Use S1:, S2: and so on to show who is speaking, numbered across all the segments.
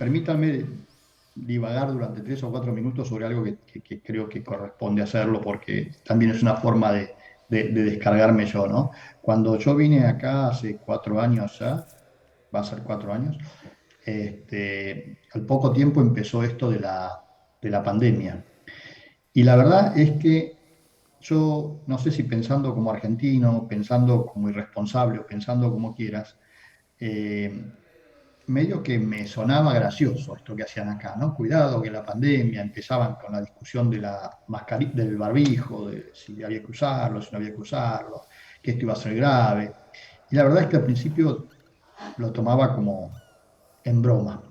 S1: permítanme divagar durante 3 o 4 minutos sobre algo que creo que corresponde hacerlo, porque también es una forma de descargarme yo, ¿no? Cuando yo vine acá hace 4 años ya, va a ser 4 años, al poco tiempo empezó esto de la pandemia. Y la verdad es que yo, no sé si pensando como argentino, pensando como irresponsable o pensando como quieras, eh, medio que me sonaba gracioso esto que hacían acá, ¿no? Cuidado que la pandemia, empezaban con la discusión de la del barbijo, de si había que usarlo, si no había que usarlo, que esto iba a ser grave. Y la verdad es que al principio lo tomaba como en broma.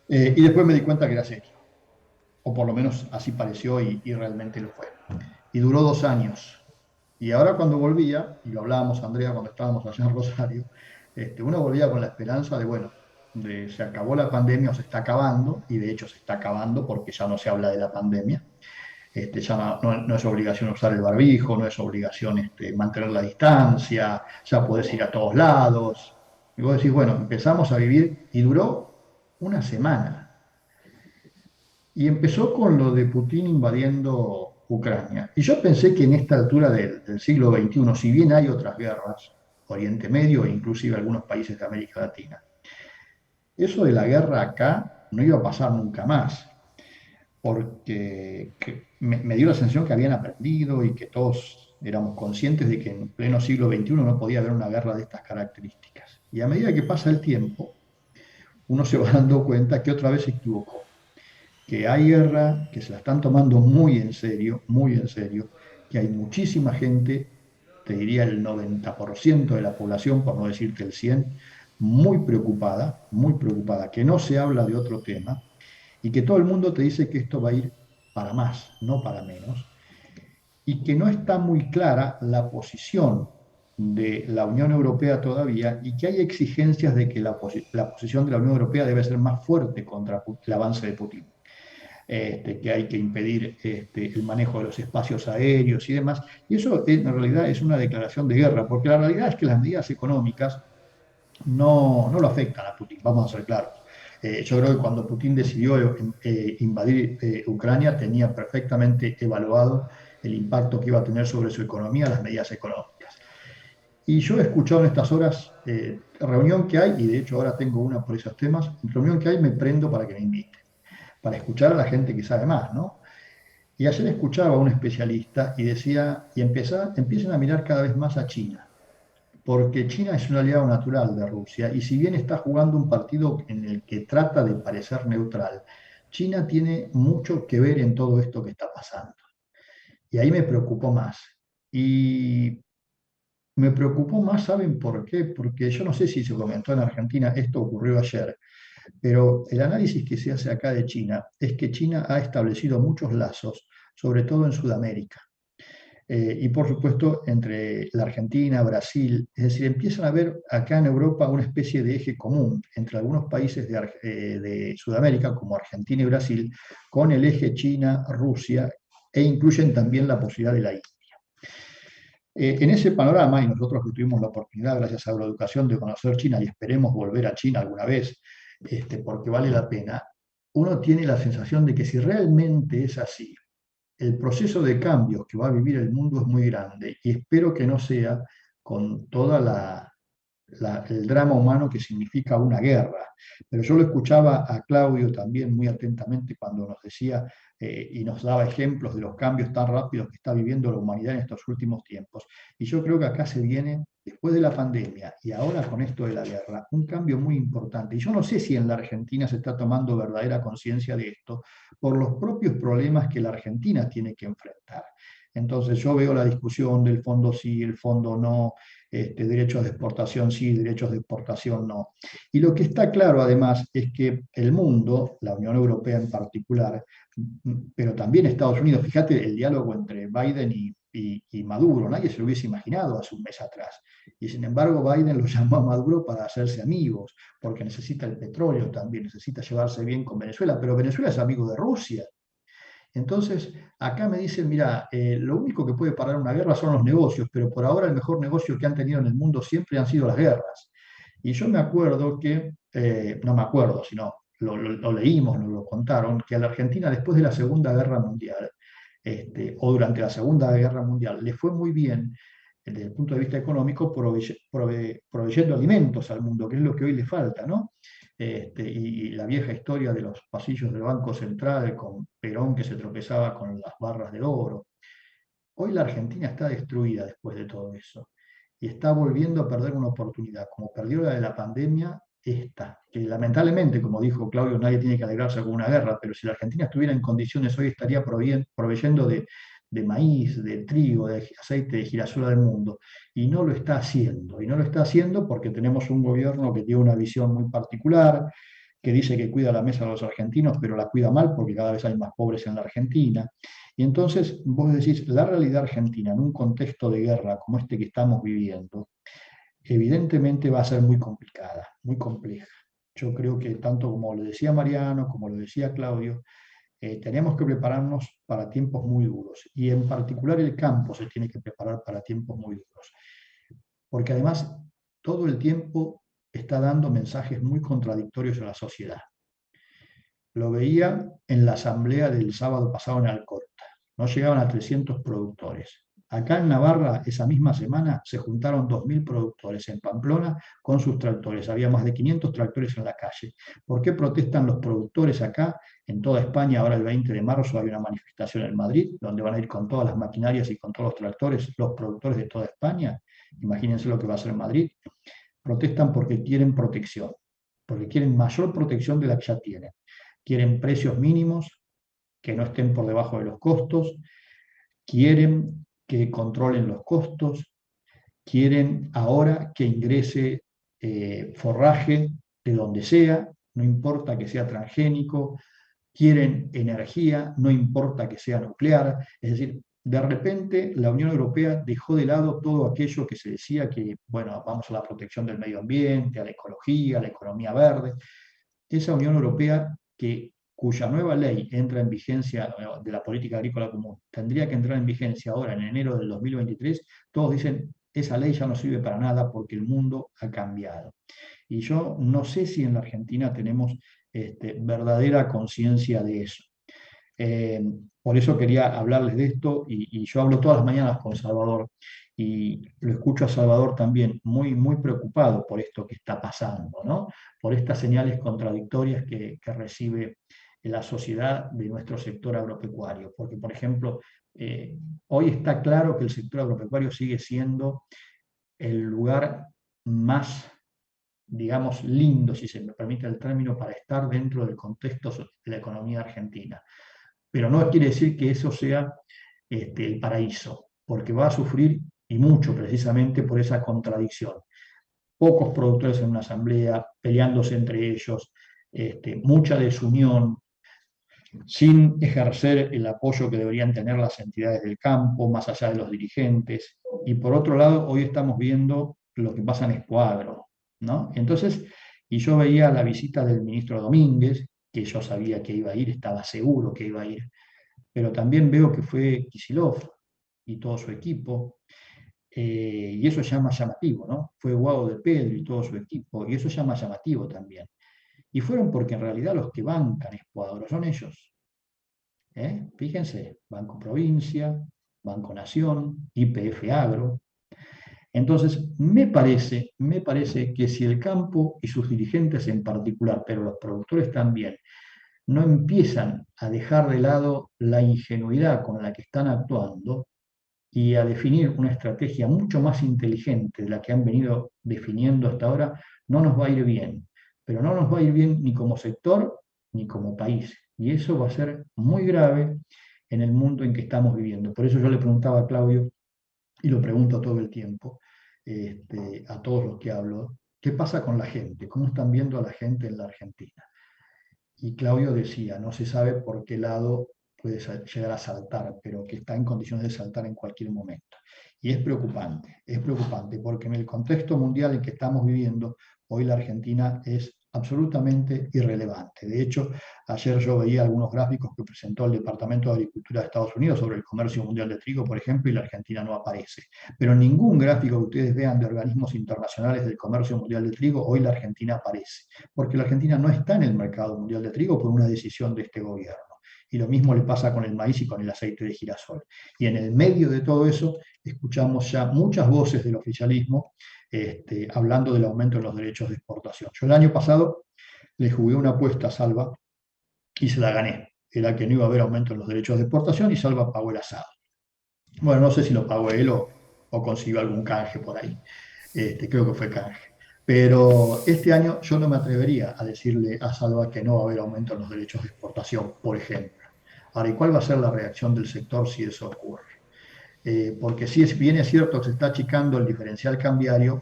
S1: Y después me di cuenta que era serio, o por lo menos así pareció y realmente lo fue. Y duró 2 años. Y ahora cuando volvía, y lo hablábamos, Andrea, cuando estábamos allá en Rosario, uno volvía con la esperanza de, bueno, de se acabó la pandemia o se está acabando, y de hecho se está acabando porque ya no se habla de la pandemia. Ya no es obligación usar el barbijo, no es obligación mantener la distancia, ya podés ir a todos lados. Y vos decís, bueno, empezamos a vivir y duró una semana. Y empezó con lo de Putin invadiendo Ucrania. Y yo pensé que en esta altura del siglo XXI, si bien hay otras guerras, Oriente Medio e inclusive algunos países de América Latina, eso de la guerra acá no iba a pasar nunca más, porque me dio la sensación que habían aprendido y que todos éramos conscientes de que en pleno siglo XXI no podía haber una guerra de estas características. Y a medida que pasa el tiempo, uno se va dando cuenta que otra vez se equivocó, que hay guerra, que se la están tomando muy en serio, que hay muchísima gente, te diría el 90% de la población, por no decirte el 100, muy preocupada, que no se habla de otro tema y que todo el mundo te dice que esto va a ir para más, no para menos, y que no está muy clara la posición de la Unión Europea todavía y que hay exigencias de que la posición de la Unión Europea debe ser más fuerte contra el avance de Putin, que hay que impedir el manejo de los espacios aéreos y demás. Y eso en realidad es una declaración de guerra, porque la realidad es que las medidas económicas no lo afectan a Putin, vamos a ser claros. Yo creo que cuando Putin decidió invadir Ucrania tenía perfectamente evaluado el impacto que iba a tener sobre su economía las medidas económicas. Y yo he escuchado en estas horas, reunión que hay, y de hecho ahora tengo una por esos temas, reunión que hay me prendo para que me inviten, para escuchar a la gente que sabe más, ¿no? Y ayer escuchaba a un especialista y decía, empiecen a mirar cada vez más a China, porque China es un aliado natural de Rusia y si bien está jugando un partido en el que trata de parecer neutral, China tiene mucho que ver en todo esto que está pasando. Y ahí me preocupó más. Y me preocupó más, ¿saben por qué? Porque yo no sé si se comentó en Argentina, esto ocurrió ayer, pero el análisis que se hace acá de China es que China ha establecido muchos lazos, sobre todo en Sudamérica. Y por supuesto entre la Argentina, Brasil, es decir, empiezan a ver acá en Europa una especie de eje común entre algunos países de Sudamérica, como Argentina y Brasil, con el eje China, Rusia, e incluyen también la posibilidad de la India. En ese panorama, y nosotros que tuvimos la oportunidad, gracias a Euroeducación, de conocer China y esperemos volver a China alguna vez, porque vale la pena, uno tiene la sensación de que si realmente es así, el proceso de cambio que va a vivir el mundo es muy grande y espero que no sea con toda el drama humano que significa una guerra. Pero yo lo escuchaba a Claudio también muy atentamente cuando nos decía y nos daba ejemplos de los cambios tan rápidos que está viviendo la humanidad en estos últimos tiempos. Y yo creo que acá se viene, después de la pandemia y ahora con esto de la guerra, un cambio muy importante. Y yo no sé si en la Argentina se está tomando verdadera conciencia de esto por los propios problemas que la Argentina tiene que enfrentar. Entonces yo veo la discusión del fondo sí, el fondo no, derechos de exportación sí, derechos de exportación no. Y lo que está claro además es que el mundo, la Unión Europea en particular, pero también Estados Unidos, fíjate el diálogo entre Biden y Maduro, nadie se lo hubiese imaginado hace un mes atrás. Y sin embargo Biden lo llamó a Maduro para hacerse amigos, porque necesita el petróleo también, necesita llevarse bien con Venezuela, pero Venezuela es amigo de Rusia. Entonces, acá me dicen, mira, lo único que puede parar una guerra son los negocios, pero por ahora el mejor negocio que han tenido en el mundo siempre han sido las guerras. Y yo me acuerdo que, no me acuerdo, sino lo leímos, nos lo contaron, que a la Argentina después de la Segunda Guerra Mundial, o durante la Segunda Guerra Mundial, le fue muy bien desde el punto de vista económico proveyendo alimentos al mundo, que es lo que hoy le falta, ¿no? Y la vieja historia de los pasillos del Banco Central con Perón que se tropezaba con las barras de oro. Hoy la Argentina está destruida después de todo eso y está volviendo a perder una oportunidad, como perdió la de la pandemia, esta, que lamentablemente, como dijo Claudio, nadie tiene que alegrarse con una guerra, pero si la Argentina estuviera en condiciones hoy estaría proveyendo de maíz, de trigo, de aceite de girasol al mundo, y no lo está haciendo, y no lo está haciendo porque tenemos un gobierno que tiene una visión muy particular, que dice que cuida la mesa de los argentinos, pero la cuida mal porque cada vez hay más pobres en la Argentina. Y entonces vos decís, la realidad argentina en un contexto de guerra como este que estamos viviendo, evidentemente va a ser muy complicada, muy compleja. Yo creo que tanto como lo decía Mariano, como lo decía Claudio, tenemos que prepararnos para tiempos muy duros. Y en particular el campo se tiene que preparar para tiempos muy duros. Porque además todo el tiempo está dando mensajes muy contradictorios a la sociedad. Lo veía en la asamblea del sábado pasado en Alcorta. No llegaban a 300 productores. Acá en Navarra, esa misma semana, se juntaron 2.000 productores en Pamplona con sus tractores. Había más de 500 tractores en la calle. ¿Por qué protestan los productores acá? En toda España, ahora el 20 de marzo hay una manifestación en Madrid, donde van a ir con todas las maquinarias y con todos los tractores los productores de toda España. Imagínense lo que va a ser en Madrid. Protestan porque quieren protección, porque quieren mayor protección de la que ya tienen. Quieren precios mínimos que no estén por debajo de los costos, quieren que controlen los costos, quieren ahora que ingrese forraje de donde sea, no importa que sea transgénico, quieren energía, no importa que sea nuclear, es decir, de repente la Unión Europea dejó de lado todo aquello que se decía que, bueno, vamos a la protección del medio ambiente, a la ecología, a la economía verde. Esa Unión Europea cuya nueva ley entra en vigencia de la política agrícola común, tendría que entrar en vigencia ahora en enero del 2023, todos dicen, esa ley ya no sirve para nada porque el mundo ha cambiado. Y yo no sé si en la Argentina tenemos verdadera conciencia de eso. Eh, por eso quería hablarles de esto y yo hablo todas las mañanas con Salvador y lo escucho a Salvador también muy, muy preocupado por esto que está pasando, ¿no? Por estas señales contradictorias que recibe la sociedad de nuestro sector agropecuario. Porque, por ejemplo, hoy está claro que el sector agropecuario sigue siendo el lugar más, digamos, lindo, si se me permite el término, para estar dentro del contexto de la economía argentina. Pero no quiere decir que eso sea el paraíso, porque va a sufrir y mucho precisamente por esa contradicción. Pocos productores en una asamblea, peleándose entre ellos, mucha desunión, sin ejercer el apoyo que deberían tener las entidades del campo, más allá de los dirigentes. Y por otro lado, hoy estamos viendo lo que pasa en Escuadro, ¿no? Entonces, y yo veía la visita del ministro Domínguez, que yo sabía que iba a ir, estaba seguro que iba a ir, pero también veo que fue Kicillof y todo su equipo, y eso llama llamativo, ¿no? Fue Guado de Pedro y todo su equipo, y eso llama llamativo también. Y fueron porque en realidad los que bancan Escuadro son ellos. Fíjense, Banco Provincia, Banco Nación, YPF Agro. Entonces, me parece que si el campo y sus dirigentes en particular, pero los productores también, no empiezan a dejar de lado la ingenuidad con la que están actuando y a definir una estrategia mucho más inteligente de la que han venido definiendo hasta ahora, no nos va a ir bien. Pero no nos va a ir bien ni como sector ni como país. Y eso va a ser muy grave en el mundo en que estamos viviendo. Por eso yo le preguntaba a Claudio, y lo pregunto todo el tiempo, a todos los que hablo, ¿qué pasa con la gente? ¿Cómo están viendo a la gente en la Argentina? Y Claudio decía, no se sabe por qué lado puede llegar a saltar, pero que está en condiciones de saltar en cualquier momento. Y es preocupante, porque en el contexto mundial en que estamos viviendo, hoy la Argentina es absolutamente irrelevante. De hecho, ayer yo veía algunos gráficos que presentó el Departamento de Agricultura de Estados Unidos sobre el comercio mundial de trigo, por ejemplo, y la Argentina no aparece. Pero en ningún gráfico que ustedes vean de organismos internacionales del comercio mundial de trigo, hoy la Argentina aparece, porque la Argentina no está en el mercado mundial de trigo por una decisión de este gobierno. Y lo mismo le pasa con el maíz y con el aceite de girasol. Y en el medio de todo eso, escuchamos ya muchas voces del oficialismo hablando del aumento de los derechos de exportación. Yo el año pasado le jugué una apuesta a Salva y se la gané. Era que no iba a haber aumento en los derechos de exportación y Salva pagó el asado. Bueno, no sé si lo pagó él o consiguió algún canje por ahí. Creo que fue canje. Pero este año yo no me atrevería a decirle a Salva que no va a haber aumento en los derechos de exportación, por ejemplo. Ahora, ¿y cuál va a ser la reacción del sector si eso ocurre? Porque si bien es cierto que se está achicando el diferencial cambiario,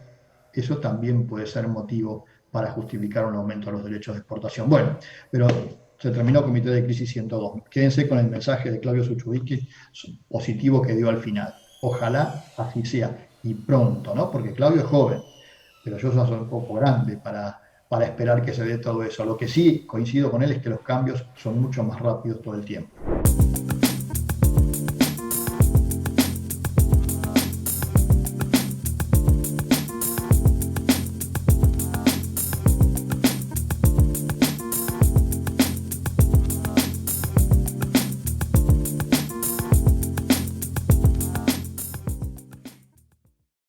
S1: eso también puede ser motivo para justificar un aumento de los derechos de exportación. Bueno, pero se terminó el Comité de Crisis 102. Quédense con el mensaje de Claudio Suchuviki positivo que dio al final. Ojalá así sea, y pronto, ¿no? Porque Claudio es joven, pero yo ya soy un poco grande para esperar que se dé todo eso. Lo que sí coincido con él es que los cambios son mucho más rápidos todo el tiempo.